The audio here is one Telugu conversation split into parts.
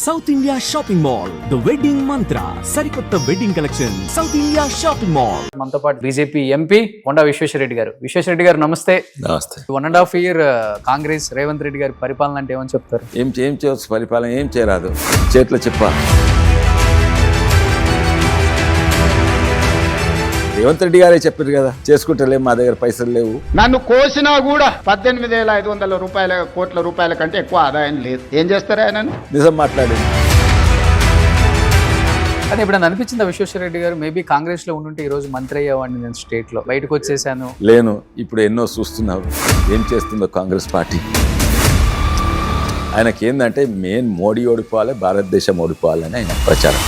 South India shopping mall the wedding మంత్ర సరికొత్త wedding collection south India shopping mall. మనతో పాటు బీజేపీ ఎంపీ కొండా విశ్వేశ్వరరెడ్డి గారు. విశ్వేశ్వరరెడ్డి గారు నమస్తే. నమస్తే. 1.5 year కాంగ్రెస్ రేవంత్ రెడ్డి గారి పరిపాలన అంటే ఏమని చెప్తారు? ఏం చేయవచ్చు, పరిపాలన ఏం చేయరాదు, చేతిలో చెప్ప. రేవంత్ రెడ్డి గారే చెప్పారు కదా, చేసుకుంటలేం, మా దగ్గర పైసలు లేవు. నన్ను కోసినా కూడా 18,500 కోట్ల రూపాయల కంటే ఎక్కువ ఆదాయం లేదు. ఏం చేస్తారు ఆయన? నిజం మాట్లాడింది. కానీ ఇప్పుడు అనిపించింది విశ్వేశ్వరరెడ్డి గారు మేబీ కాంగ్రెస్ లో ఉండుంటే ఈ రోజు మంత్రి అయ్యేవాడిని, నేను స్టేట్ లో బయటకు వచ్చేసాను. లేను, ఇప్పుడు ఎన్నో చూస్తున్నారు ఏం చేస్తుందో కాంగ్రెస్ పార్టీ. ఆయనకి ఏంటంటే మెయిన్ మోడీ ఓడిపోవాలి, భారతదేశం ఓడిపోవాలని ఆయన ప్రచారం.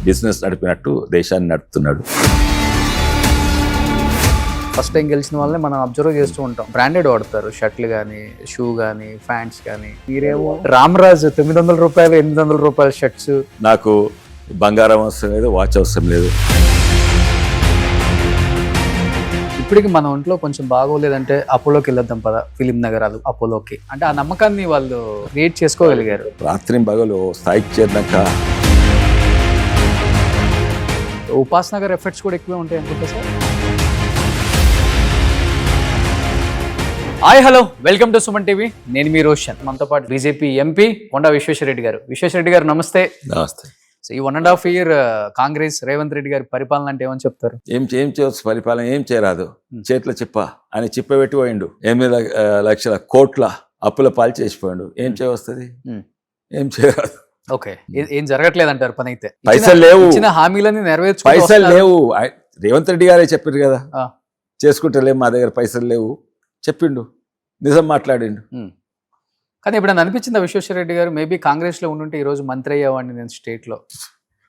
బిజినెస్ నడిపినట్టు దేశాన్ని నడుపుతున్నాడు. ఫస్ట్ టైం గెలిచిన వాళ్ళని మనం అబ్జర్వ్ చేస్తూ ఉంటాం. బ్రాండెడ్ వాడతారు, షర్ట్లు కానీ, షూ కానీ, ప్యాంట్స్ కానీ. మీరేమో రామరాజ్ 900 రూపాయలు 800 రూపాయల షర్ట్స్. నాకు బంగారం అవసరం లేదు, వాచ్ అవసరం లేదు. ఇప్పటికి మన ఒంట్లో కొంచెం బాగోలేదంటే అపోలోకి వెళ్ళొద్దాం పద, ఫిలిం నగరాలు అపోలోకి. అంటే ఆ నమ్మకాన్ని వాళ్ళు క్రియేట్ చేసుకోగలిగారు. రాత్రి పగలు స్థాయికి చేరినాక ఉపాస్ నగర్ ఎఫెక్ట్స్ కూడా ఎక్కువే ఉంటాయి అనుకుంటా sir. Hi hello, welcome to Suman TV. నేను మీ రోషన్. మనతో పాటు బీజేపీ ఎంపీ కొండా విశ్వేశ్వరరెడ్డి గారు. విశ్వేశ్వరరెడ్డి గారు నమస్తే. నమస్తే. సో ఈ 1.5 year కాంగ్రెస్ రేవంత్ రెడ్డి గారి పరిపాలన అంటే ఏమని చెప్తారు? ఏం చేయవచ్చు, పరిపాలన ఏం చేయరాదు, చేతిలో చెప్ప. ఆయన చిప్పబెట్టి పోయిండు. 8 లక్షల కోట్ల అప్పుల పాలు చేసిపోయిండు. ఏం చేయవస్తుంది, ఏం చేయరాదు. ఓకే, ఏం జరగట్లేదు అంటారు పని అయితే? పైసలు లేవు, ఇచ్చిన హామీలని నెరవేర్చు. పైసలు లేవు. రేవంత్ రెడ్డి గారే చెప్పారు కదా, చేసుకుంటలేం, మా దగ్గర పైసలు లేవు చెప్పిండు. నిజం మాట్లాడిండు. కానీ ఇప్పుడు అనిపించింది విశ్వేశ్వరరెడ్డి గారు మేబీ కాంగ్రెస్ లో ఉండుంటే ఈ రోజు మంత్రి అయ్యేవాడిని, నేను స్టేట్ లో.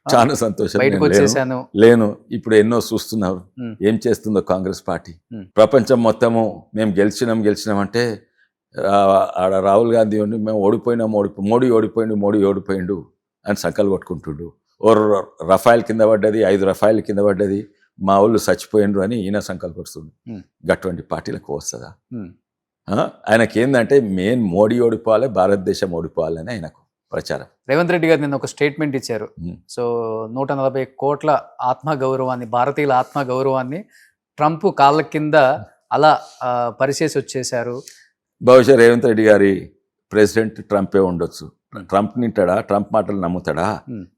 చాలా సంతోషం. బయటకు వచ్చేసాను. లేను, ఇప్పుడు ఎన్నో చూస్తున్నారు ఏం చేస్తుందో కాంగ్రెస్ పార్టీ. ప్రపంచం మొత్తము మేము గెలిచినాం అంటే ఆడ రాహుల్ గాంధీ ఉండి మేము మోడీ ఓడిపోయిండు అని సంకలు కొట్టుకుంటుండు. ఓ రఫాయిల్ కింద పడ్డది, 5 రఫాయిల్ కింద పడ్డది, మా వాళ్ళు చచ్చిపోయిండ్రు అని ఈయన సంకలు కొడుతుంది. అటువంటి పార్టీలకు వస్తుందా? ఆయనకి ఏంటంటే మెయిన్ మోడీ ఓడిపోవాలి, భారతదేశం ఓడిపోవాలని ఆయనకు ప్రచారం. రేవంత్ రెడ్డి గారు నిన్న ఒక స్టేట్మెంట్ ఇచ్చారు. సో 140 కోట్ల ఆత్మగౌరవాన్ని, భారతీయుల ఆత్మగౌరవాన్ని ట్రంప్ కాళ్ళ కింద అలా పరిచేసి వచ్చేశారు. బహుశా రేవంత్ రెడ్డి గారి ప్రెసిడెంట్ ట్రంపే ఉండొచ్చు. ట్రంప్ నింటాడా? ట్రంప్ మాటలు నమ్ముతాడా?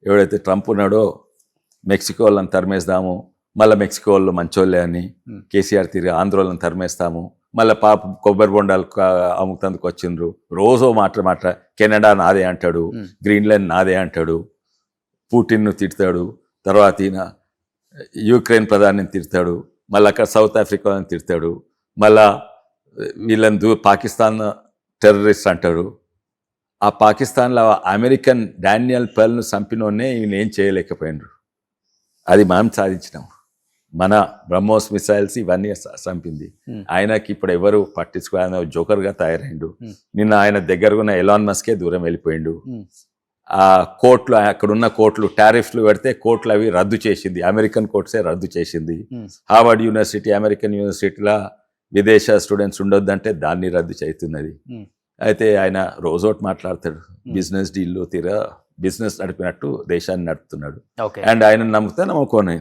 ఎవడైతే ట్రంప్ ఉన్నాడో మెక్సికో వాళ్ళని తరిమేస్తాము, మళ్ళీ మెక్సికో వాళ్ళు మంచోళ్ళే అని కేసీఆర్ తిరిగి ఆంధ్రోళ్ళని తరిమేస్తాము, మళ్ళీ పాప కొబ్బరి బొండాలు అమ్ముతందుకు వచ్చిండ్రు. రోజో మాట కెనడా నాదే అంటాడు, గ్రీన్లాండ్ నాదే అంటాడు, పుటిన్ను తిడతాడు, తర్వాత ఈయన యుక్రెయిన్ ప్రధానిని తిడతాడు, మళ్ళీ అక్కడ సౌత్ ఆఫ్రికాని తిడతాడు, మళ్ళా వీళ్ళని పాకిస్తాన్ టెర్రరిస్ట్ అంటాడు. ఆ పాకిస్తాన్లో అమెరికన్ డానియల్ పెర్ల్ను చంపినోనే ఈయన ఏం చేయలేకపోయినరు. అది మనం సాధించినాం. మన బ్రహ్మోస్ మిసైల్స్ ఇవన్నీ చంపింది. ఆయనకి ఇప్పుడు ఎవరు పట్టించుకో, జోకర్గా తయారైండు. నిన్న ఆయన దగ్గర ఉన్న ఎలాన్ మస్కే దూరం వెళ్ళిపోయిండు. ఆ కోర్టులు, అక్కడున్న కోర్టులు టారిఫ్లు పెడితే కోర్టులు అవి రద్దు చేసింది. అమెరికన్ కోర్ట్సే రద్దు చేసింది. హార్వర్డ్ యూనివర్సిటీ, అమెరికన్ యూనివర్సిటీలో విదేశ స్టూడెంట్స్ ఉండొద్దంటే దాన్ని రద్దు చేస్తున్నది. అయితే ఆయన రోజోటి మాట్లాడతాడు, బిజినెస్ డీల్లో బిజినెస్ నడిపినట్టు దేశాన్ని నడుపుతున్నాడు. అండ్ ఆయన నమ్మితే నమ్ముకోని,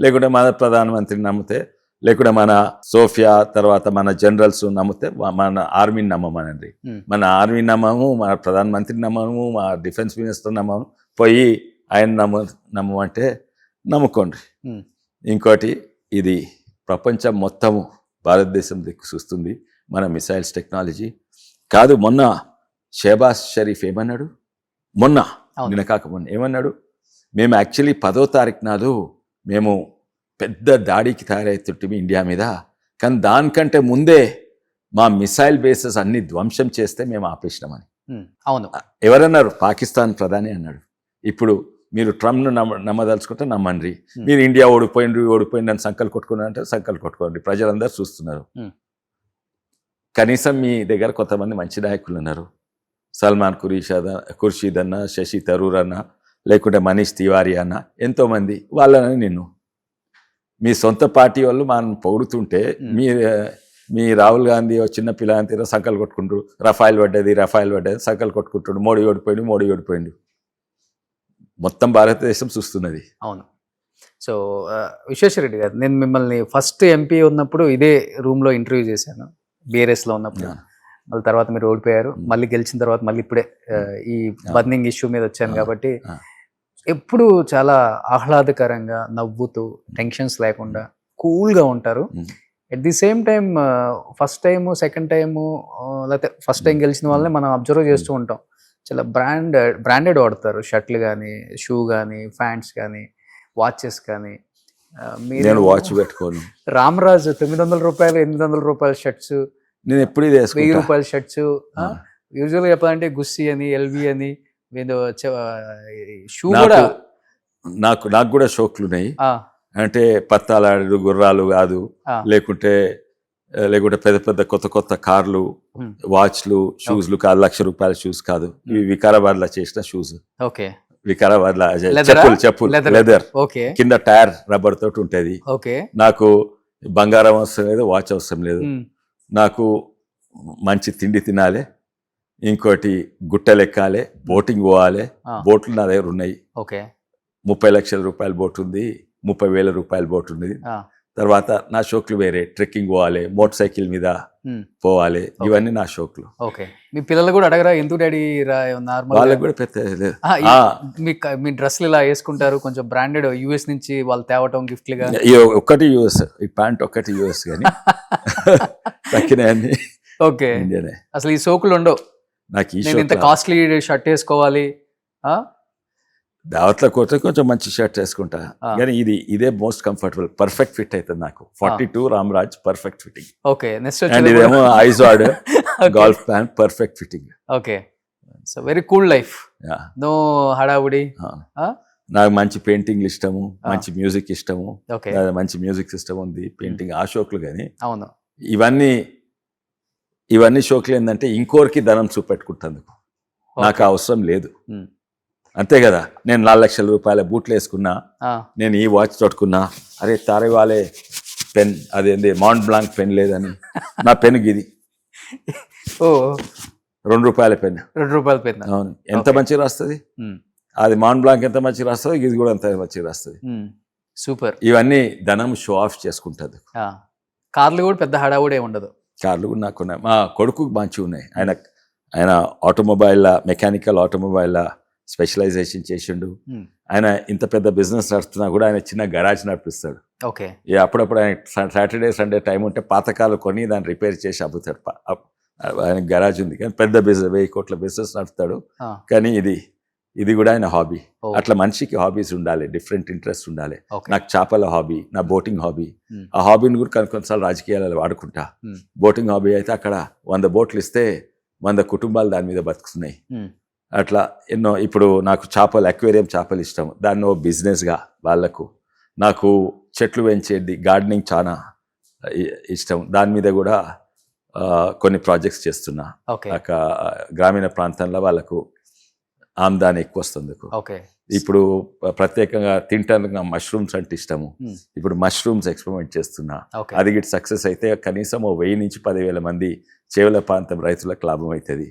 లేకుంటే మన ప్రధానమంత్రిని నమ్మితే, లేకుంటే మన సోఫియా తర్వాత మన జనరల్స్ నమ్మితే మన ఆర్మీని నమ్మమనండి. మన ఆర్మీ నమ్మము, మన ప్రధానమంత్రిని నమ్మము, మా డిఫెన్స్ మినిస్టర్ నమ్మము. పోయి ఆయన నమ్మమంటే నమ్ముకోండి. ఇంకోటి, ఇది ప్రపంచం మొత్తము భారతదేశం దిక్కు చూస్తుంది మన మిసైల్స్ టెక్నాలజీ. కాదు, మొన్న షెహబాజ్ షరీఫ్ ఏమన్నాడు, నిన్న కాకమొన్న ఏమన్నాడు, మేము యాక్చువల్లీ 10వ తారీఖు నాడు మేము పెద్ద దాడికి తయారవుతుంటే ఇండియా మీద, కానీ దానికంటే ముందే మా మిసైల్ బేసెస్ అన్ని ధ్వంసం చేస్తే మేము ఆపేసినామని. అవును, ఎవరన్నారు? పాకిస్తాన్ ప్రధాని అన్నాడు. ఇప్పుడు మీరు ట్రంప్ను నమ్మదలుచుకుంటే నమ్మండి, మీరు ఇండియా ఓడిపోయింది అని సంకలు కొట్టుకున్నారంటే సంకలు కొట్టుకోండి. ప్రజలందరూ చూస్తున్నారు. కనీసం మీ దగ్గర కొంతమంది మంచి నాయకులు ఉన్నారు, సల్మాన్ ఖుర్షీద్ అన్న, శశి థరూర్ అన్న, లేకుంటే మనీష్ తివారీ అన్న, ఎంతోమంది. వాళ్ళని మీ సొంత పార్టీ వాళ్ళు మనం పొగుడుతుంటే మీ రాహుల్ గాంధీ ఓ చిన్న పిల్లని తీర సంకలు కొట్టుకుంటారు, రఫాయిల్ పడ్డది సంకలు కొట్టుకుంటాడు, మోడీ ఓడిపోయిండు. మొత్తం భారతదేశం చూస్తున్నది. అవును. సో విశ్వేశ్వరరెడ్డి గారు, నేను మిమ్మల్ని ఫస్ట్ ఎంపీ ఉన్నప్పుడు ఇదే రూమ్లో ఇంటర్వ్యూ చేశాను, బీఆర్ఎస్లో ఉన్నప్పుడు. మళ్ళీ తర్వాత మీరు ఓడిపోయారు, మళ్ళీ గెలిచిన తర్వాత మళ్ళీ ఇప్పుడే ఈ బర్నింగ్ ఇష్యూ మీద వచ్చాను కాబట్టి ఎప్పుడు చాలా ఆహ్లాదకరంగా నవ్వుతూ టెన్షన్స్ లేకుండా కూల్గా ఉంటారు. At the same time first time second time లేకపోతే ఫస్ట్ టైం గెలిచిన వాళ్ళని మనం అబ్జర్వ్ చేస్తూ ఉంటాం, చాలా బ్రాండెడ్ వాడతారు, షర్ట్లు కానీ, షూ కానీ, ప్యాంట్స్ కానీ, వాచెస్ కానీ. నేను వాచ్ పెట్టుకోను. రామరాజు 900 రూపాయలు 800 రూపాయల షర్ట్స్, నేను ఎప్పుడు 1000 రూపాయల షర్ట్స్. యూజువల్గా చెప్పాలంటే గుస్సీ అని, ఎల్వి అని, షూ కూడా. నాకు కూడా షోక్లు ఉన్నాయి. అంటే పత్తాలాడు గుర్రాలు కాదు, లేకుంటే పెద్ద కొత్త కార్లు, వాచ్లు, షూస్లు కాదు, ₹1,00,000 షూస్ కాదు. ఇవి వికారాబాద్ లో చేసిన షూస్. ఓకే. వికారాబాద్ లో చెప్పులు లెదర్, కింద టైర్ రబ్బర్ తోటి ఉంటది. నాకు బంగారం అవసరం లేదు, వాచ్ అవసరం లేదు. నాకు మంచి తిండి తినాలి, ఇంకోటి గుట్టలు ఎక్కాలి, బోటింగ్ పోవాలి. బోట్లు నా దగ్గర ఉన్నాయి. 30 లక్షల రూపాయల బోట్ ఉంది, 30,000 రూపాయల బోట్ ఉంది. తర్వాత నా షోక్లు వేరే, ట్రెక్కింగ్ పోవాలి, మోటార్ సైకిల్ మీద పోవాలి, ఇవన్నీ నా షోక్లు. మీ పిల్లలు కూడా అడగరా, ఎందుకు డాడీ వాళ్ళకి కూడా పెద్ద మీ డ్రెస్లు ఇలా వేసుకుంటారు, కొంచెం బ్రాండెడ్ యూఎస్ నుంచి వాళ్ళు తేవటం గిఫ్ట్లుగా? ఒక్కటి యూఎస్, ఈ ప్యాంట్ ఒక్కటి యూఎస్ కానీ తక్కినాయన్ని ఇండియానే. అసలు ఈ సోకులు ఉండవు. నాకు ఇంత కాస్ట్లీ షర్ట్ వేసుకోవాలి, దావత్లో కొడితే కొంచెం మంచి షర్ట్ వేసుకుంటా, కానీ ఇదే మోస్ట్ కంఫర్టబుల్, పర్ఫెక్ట్ ఫిట్ అవుతుంది నాకు. 42 రామ్రాజ్ పర్ఫెక్ట్ ఫిట్టింగ్. అండ్ ఇదేమో ఐజార్డ్ golf pant perfect fitting. So very cool life, no హడావుడి. నాకు మంచి పెయింటింగ్ ఇష్టము, మంచి మ్యూజిక్ ఇష్టము, మంచి మ్యూజిక్ సిస్టమ్ ఉంది, పెయింటింగ్ ఆ షోక్లు. కానీ ఇవన్నీ షోక్లు ఏంటంటే ఇంకోరికి ధనం చూపెట్టుకుంటాను, నాకు అవసరం లేదు. అంతే కదా. నేను 4 లక్షల రూపాయల బూట్లు వేసుకున్నా, నేను ఈ వాచ్ తొట్టుకున్నా, అరే తారే వాళ్ళే పెన్, అదేంది మాంట్ బ్లాంక్ పెన్ లేదని, నా పెన్ గిది ₹2 పెన్. అవును, ఎంత మంచిగా రాస్తుంది అది. మాంట్ బ్లాంక్ ఎంత మంచిగా రాస్తుంది, ఇది కూడా అంత మంచిగా రాస్తుంది. సూపర్. ఇవన్నీ ధనం షో ఆఫ్ చేసుకుంటుంది. కార్లు కూడా పెద్ద హడావుడే ఉండదు. కార్లు కూడా నాకున్నాయి, మా కొడుకు మంచిగా ఉన్నాయి. ఆయన ఆటోమొబైల్, మెకానికల్ ఆటోమొబైల్ స్పెషలైజేషన్ చేసిండు. ఆయన ఇంత పెద్ద బిజినెస్ నడుస్తున్నా కూడా ఆయన చిన్న గరాజ్ నడిపిస్తాడు. అప్పుడప్పుడు ఆయన సాటర్డే సండే టైం ఉంటే పాతకాలు కొని దాన్ని రిపేర్ చేసి అమ్ముతాడు. ఆయన గరాజ్ ఉంది, కానీ పెద్ద బిజినెస్ 1000 కోట్ల బిజినెస్ నడుపుతాడు. కానీ ఇది కూడా ఆయన హాబీ. అట్లా మనిషికి హాబీస్ ఉండాలి, డిఫరెంట్ ఇంట్రెస్ట్ ఉండాలి. నాకు చేపల హాబీ, నా బోటింగ్ హాబీ. ఆ హాబీని కూడా కొన్నిసార్లు రాజకీయాలలో వాడుకుంటా. బోటింగ్ హాబీ అయితే అక్కడ 100 బోట్లు ఇస్తే 100 కుటుంబాలు దాని మీద బతుకుతున్నాయి. అట్లా ఎన్నో. ఇప్పుడు నాకు చేపలు, అక్వేరియం చేపలు ఇష్టం, దాన్ని ఓ బిజినెస్గా వాళ్ళకు. నాకు చెట్లు పెంచేది, గార్డెనింగ్ చాలా ఇష్టం, దాని మీద కూడా కొన్ని ప్రాజెక్ట్స్ చేస్తున్నా. గ్రామీణ ప్రాంతంలో వాళ్ళకు ఆమ్దాని ఎక్కువ వస్తుంది. ఇప్పుడు ప్రత్యేకంగా తింటాను, మష్రూమ్స్ అంటే ఇష్టము. ఇప్పుడు మష్రూమ్స్ ఎక్స్పెరిమెంట్ చేస్తున్నా. అది గిట్ సక్సెస్ అయితే కనీసం 1000 నుంచి 10,000 మంది చేవల ప్రాంతం రైతులకు లాభం అవుతుంది.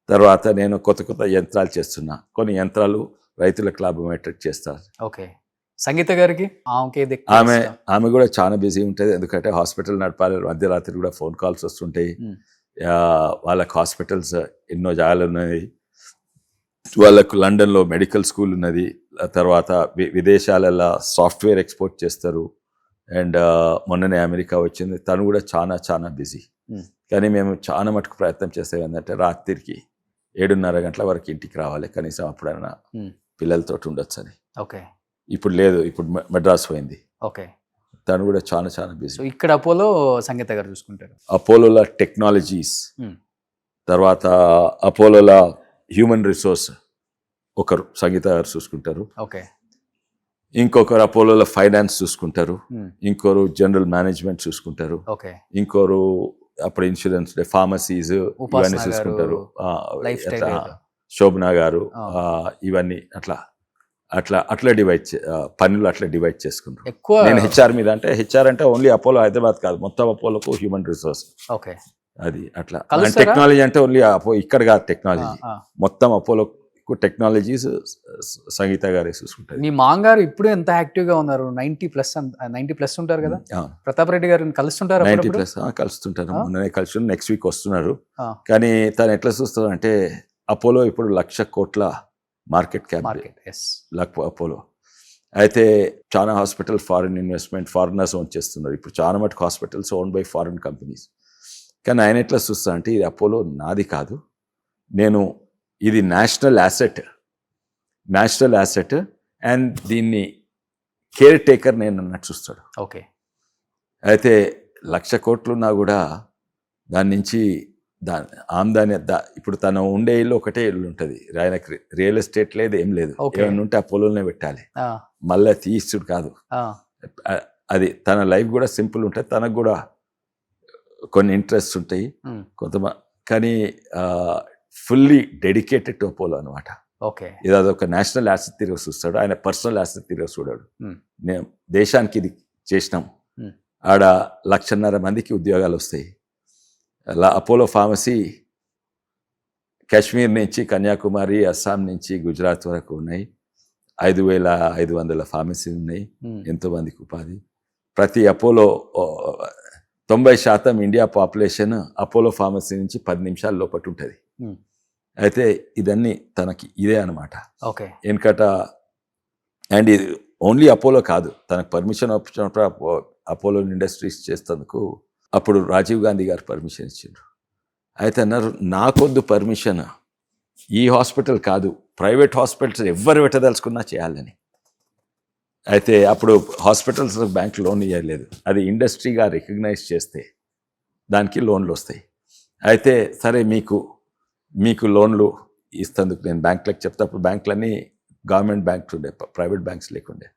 తర్వాత నేను కొత్త యంత్రాలు చేస్తున్నా, కొన్ని యంత్రాలు రైతులకు లాభం అయ్యేటట్టు చేస్తారు. సంగీత గారికి ఆమె కూడా చాలా బిజీ ఉంటుంది, ఎందుకంటే హాస్పిటల్ నడపాలి, మధ్యరాత్రి కూడా ఫోన్ కాల్స్ వస్తుంటాయి. వాళ్ళకి హాస్పిటల్స్ ఎన్నో జాగాలు ఉన్నాయి. వాళ్ళకు లండన్లో మెడికల్ స్కూల్ ఉన్నది. తర్వాత విదేశాలలో సాఫ్ట్వేర్ ఎక్స్పోర్ట్ చేస్తారు. అండ్ మొన్ననే అమెరికా వచ్చింది. తను కూడా చాలా బిజీ. కానీ మేము చాలా మటుకు ప్రయత్నం చేసేవి ఏంటంటే రాత్రికి 7:30 గంటల వరకు ఇంటికి రావాలి, కనీసం అప్పుడైనా పిల్లలతో ఉండొచ్చు అని. ఇప్పుడు లేదు, ఇప్పుడు మద్రాస్ పోయింది. తను కూడా చాలా బిజీ. ఇక్కడ అపోలో సంగీత గారు చూసుకుంటారు. అపోలోల టెక్నాలజీస్, తర్వాత అపోలోల హ్యూమన్ రిసోర్స్ ఒకరు సంగీత గారు చూసుకుంటారు. ఇంకొకరు అపోలోల ఫైనాన్స్ చూసుకుంటారు. ఇంకొకరు జనరల్ మేనేజ్మెంట్ చూసుకుంటారు. ఇంకొకరు అప్పుడు ఇన్సూరెన్స్, ఫార్మసీస్ ఇవన్నీ చూసుకుంటారు. శోభనా గారు ఇవన్నీ అట్లా అట్లా డివైడ్ పనులు అట్లా డివైడ్ చేసుకుంటారు. ఎక్కువ నేను హెచ్ఆర్ మీద అంటే హెచ్ఆర్ అంటే ఓన్లీ అపోలో హైదరాబాద్ కాదు, మొత్తం అపోలోకు హ్యూమన్ రిసోర్స్ ఓకే అది అట్లా. కలుస్తారా? టెక్నాలజీ అంటే ఓన్లీ ఇక్కడ కాదు, టెక్నాలజీ మొత్తం అపోలోకు టెక్నాలజీస్ సంగీత గారే చూసుకుంటారు. మీ మాంగారు ఇప్పుడు ఎంత యాక్టివ్ గా ఉన్నారు? 90+ ఉంటారు కదా. ప్రతాప్ రెడ్డి గారిని కలుస్తుంటారు 90+ కలుస్తుంటారు. మొన్ననే కలిసి నెక్స్ట్ వీక్ వస్తున్నారు. ఆ. కానీ తను ఎట్లా చూస్తారు అంటే అపోలో ఇప్పుడు 1,00,000 కోట్ల మార్కెట్ క్యాప్ అపోలో. అయితే చాలా hospital foreign investment foreigners own చేస్తున్నారు. ఇప్పుడు చాలా మటుకు hospitals own by foreign companies. కానీ ఆయన ఎట్లా చూస్తా అంటే ఇది అపోలో నాది కాదు, ఇది నేషనల్ యాసెట్ అండ్ దీన్ని కేర్ టేకర్ నేను అన్నట్టు చూస్తాడు. ఓకే. అయితే 1,00,000 కోట్లున్నా కూడా దాని నుంచి ఆమ్దాని ఇప్పుడు తను ఉండే ఇల్లు ఒకటే ఇల్లు ఉంటుంది, ఆయనకి రియల్ ఎస్టేట్ లేదు, ఏం లేదు. ఏమైనా ఉంటే అపోలోనే పెట్టాలి, మళ్ళీ తీస్తుడు కాదు. అది తన లైఫ్ కూడా సింపుల్ ఉంటుంది. తనకు కూడా కొన్ని ఇంట్రెస్ట్ ఉంటాయి కొంతమంది, కానీ ఫుల్లీ డెడికేటెడ్ టు అపోలో అనమాట. ఓకే. ఇది అదొక నేషనల్ యాసెట్ తిరిగి చూస్తాడు, ఆయన పర్సనల్ యాసెట్ తిరిగి చూడాడు. నేను దేశానికి ఇది చేసినాం, ఆడ 1,50,000 మందికి ఉద్యోగాలు వస్తాయి. అలా అపోలో ఫార్మసీ కాశ్మీర్ నుంచి కన్యాకుమారి, అస్సాం నుంచి గుజరాత్ వరకు ఉన్నాయి. 5,500 ఫార్మసీ ఉన్నాయి, ఎంతో మందికి ఉపాధి. ప్రతి Apollo 90% India population Apollo pharmacy నుంచి 10 నిమిషాల లోపల ఉంటుంది. అయితే ఇదన్నీ తనకి ఇదే అనమాట. ఓకే. వెనకట అండ్ ఇది ఓన్లీ అపోలో కాదు, తనకు పర్మిషన్ వచ్చినప్పుడు అపోలో ఇండస్ట్రీస్ చేసేందుకు అప్పుడు రాజీవ్ గాంధీ గారు పర్మిషన్ ఇచ్చిండ్రు. అయితే అన్నారు నాకొద్దు పర్మిషన్, ఈ హాస్పిటల్ కాదు, ప్రైవేట్ హాస్పిటల్స్ ఎవరు పెట్టదలుచుకున్నా చేయాలని. అయితే అప్పుడు హాస్పిటల్స్ బ్యాంక్ లోన్ ఇవ్వలేదు, అది ఇండస్ట్రీగా రికగ్నైజ్ చేస్తే దానికి లోన్లు వస్తాయి. అయితే సరే మీకు లోన్లు ఇస్తందుకు నేను బ్యాంకులకు చెప్తే, అప్పుడు బ్యాంకులన్నీ గవర్నమెంట్ బ్యాంక్స్ ఉండే, ప్రైవేట్ బ్యాంక్స్ లేకుండే.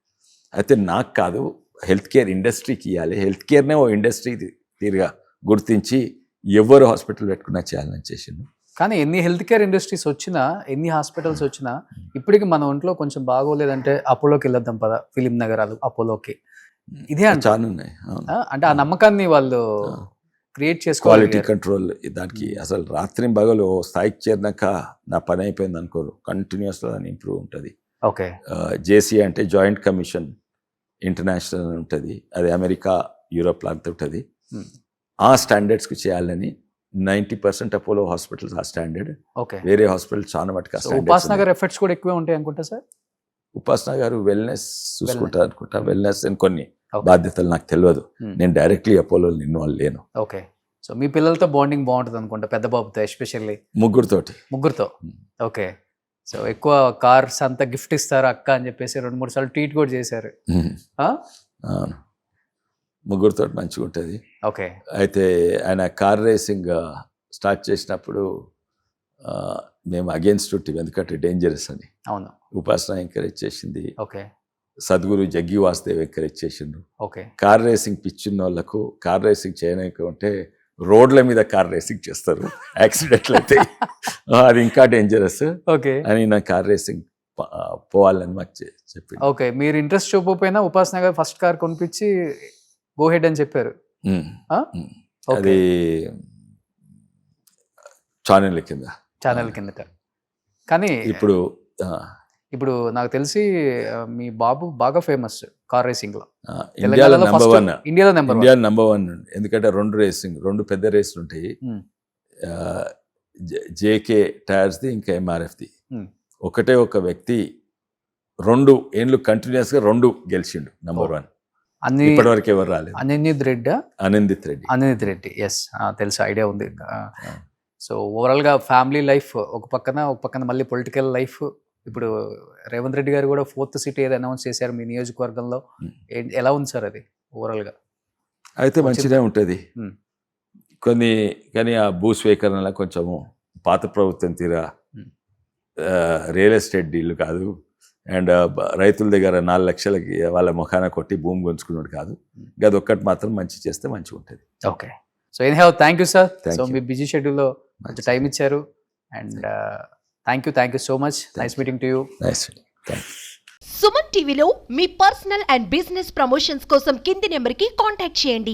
అయితే నాకు కాదు, హెల్త్ కేర్ ఇండస్ట్రీకి ఇవ్వాలి, హెల్త్ కేర్నే ఓ ఇండస్ట్రీ తీరుగా గుర్తించి ఎవరు హాస్పిటల్ పెట్టుకున్నా చేయాలని చేసిండు. కానీ ఎన్ని హెల్త్ కేర్ ఇండస్ట్రీస్ వచ్చినా, ఎన్ని హాస్పిటల్స్ వచ్చినా, ఇప్పటికి మన ఒంట్లో కొంచెం బాగోలేదంటే అపోలోకి వెళ్ళొద్దాం పద, ఫిలిం నగరాలు అపోలోకి. ఇదే చాలా ఉన్నాయి. అంటే ఆ నమ్మకాన్ని వాళ్ళు క్రియేట్ చేసుకోవాలి. క్వాలిటీ కంట్రోల్ దానికి అసలు రాత్రి పగలు స్థాయికి చేరినాక నా పని అయిపోయింది అనుకోరు, కంటిన్యూస్గా దాన్ని ఇంప్రూవ్ ఉంటుంది. ఓకే. జేసీ అంటే జాయింట్ కమిషన్ ఇంటర్నేషనల్ అని ఉంటుంది, అది అమెరికా యూరోప్ లాంటి ఉంటుంది. ఆ స్టాండర్డ్స్కి చేయాలని 90% అపోలో హాస్పిటల్స్ ఆ స్టాండర్డ్. ఓకే. వేరే హాస్పిటల్ చాలా మటుకు ఉపాస్ నగర్ ఎఫర్ట్స్ కూడా ఎక్కువే ఉంటాయి అనుకుంటా సార్. ఉపాసన గారు వెల్నెస్ చూసుకుంటారు అనుకుంటా, వెల్నెస్ అని కొన్ని బాధ్యతలు నాకు తెలియదు, నేను డైరెక్ట్లీ అపోలో ఇన్వాల్వ్ లేను. ఓకే. సో మీ పిల్లలతో బాండింగ్ బాగుంటుంది అనుకుంటా, పెద్ద బాబుతో ఎస్పెషల్లీ. ముగ్గురుతో. ఓకే. సో ఎక్కువ కార్స్ అంతా గిఫ్ట్ ఇస్తారు అక్క అని చెప్పేసి 2-3 సార్లు ట్వీట్ కూడా చేశారు. అవును, ముగ్గురితో మంచిగా ఉంటుంది. ఓకే. అయితే ఆయన కార్ రేసింగ్ స్టార్ట్ చేసినప్పుడు మేము అగేన్స్ట్ ఉంటుంది, ఎందుకంటే డేంజరస్ అని. అవును. ఉపాసన ఎంకరేజ్ చేసింది. ఓకే. సద్గురు జగ్గి వాసుదేవ్ ఎంకరేజ్ చేసిండు. ఓకే. కార్ రేసింగ్ పిచ్చిన వాళ్ళకు కార్ రేసింగ్ చేయలేకుంటే రోడ్ల మీద కార్ రేసింగ్ చేస్తారు, యాక్సిడెంట్లు అయితే అది ఇంకా డేంజరస్. ఓకే. అని నా కార్ రేసింగ్ పోవాలని మాకు చెప్పి. ఓకే. మీరు ఇంట్రెస్ట్ చూపకపోయినా ఉపాసన గారు ఫస్ట్ కార్ కొనిపించి గో హెడ్ అని చెప్పారు. అది ఛానల్ కిందట. కానీ ఇప్పుడు నాకు తెలిసి మీ బాబు బాగా ఫేమస్ కార్ రేసింగ్ లో, ఇండియాలో నెంబర్ వన్. ఎందుకంటే 2 పెద్ద రేసులు ఉంటాయి, జేకే టైర్స్ ది ఇంకా MRF ది. ఒకటే ఒక వ్యక్తి 2 ఏళ్ళు కంటిన్యూస్ గా 2 గెలిచిండు నెంబర్ 1. ఇప్పటివరకు ఎవరు రాలేదు. అనిందిత్ రెడ్డి. ఎస్, తెలుసు, ఐడియా ఉంది. సో ఓవరాల్ గా ఫ్యామిలీ లైఫ్ ఒక పక్కన మళ్ళీ పొలిటికల్ లైఫ్. ఇప్పుడు రేవంత్ రెడ్డి గారు కూడా 4th సీట్ ఏదో అనౌన్స్ చేశారు మీ నియోజకవర్గంలో, ఎలా ఉంది సార్ అది ఓవరాల్ గా? అయితే మంచిగా ఉంటుంది కానీ ఆ భూస్వీకరణ కొంచెము పాత ప్రభుత్వం తీరా రియల్ ఎస్టేట్ డీల్ కాదు, అండ్ రైతుల దగ్గర 4 లక్షలకి వాళ్ళ ముఖాన కొట్టి భూమి గుంజుకున్నాడు కాదు. అది ఒక్కటి మాత్రం మంచి చేస్తే మంచిగా ఉంటుంది. Okay. So anyhow thank you sir. So me busy షెడ్యూల్లో కొంచెం టైం ఇచ్చారు, and thank you so much. Nice meeting to you. Suman టీవీలో మీ పర్సనల్ అండ్ బిజినెస్ ప్రమోషన్స్ కోసం కింది నెంబర్కి కాంటాక్ట్ చేయండి.